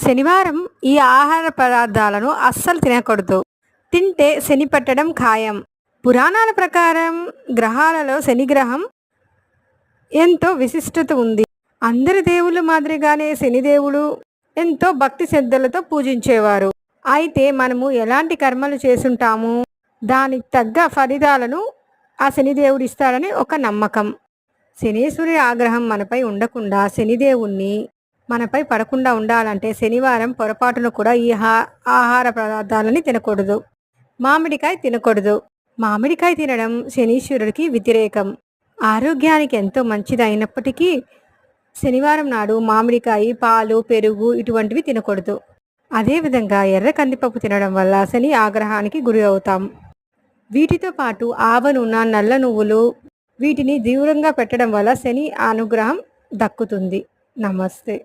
శనివారం ఈ ఆహార పదార్థాలను అస్సలు తినకూడదు. తింటే శని పట్టడం ఖాయం. పురాణాల ప్రకారం గ్రహాలలో శని గ్రహం ఎంతో విశిష్టత ఉంది. అందరి దేవుళ్ళ మాదిరిగానే శనిదేవుడు ఎంతో భక్తి శ్రద్ధలతో పూజించేవారు. అయితే మనము ఎలాంటి కర్మలు చేసుంటాము, దానికి తగ్గ ఫలితాలను ఆ శనిదేవుడు ఇస్తాడని ఒక నమ్మకం. శనీశ్వరి ఆగ్రహం మనపై ఉండకుండా, శనిదేవుణ్ణి మనపై పడకుండా ఉండాలంటే శనివారం పొరపాటున కూడా ఈ ఆహార పదార్థాలని తినకూడదు. మామిడికాయ తినకూడదు. మామిడికాయ తినడం శనీశ్వరుడికి వ్యతిరేకం. ఆరోగ్యానికి ఎంతో మంచిది అయినప్పటికీ శనివారం నాడు మామిడికాయ, పాలు, పెరుగు ఇటువంటివి తినకూడదు. అదేవిధంగా ఎర్ర కందిపప్పు తినడం వల్ల శని ఆగ్రహానికి గురి అవుతాం. వీటితో పాటు ఆవ నూనె, నల్ల నువ్వులు వీటిని దూరంగా పెట్టడం వల్ల శని అనుగ్రహం దక్కుతుంది. నమస్తే.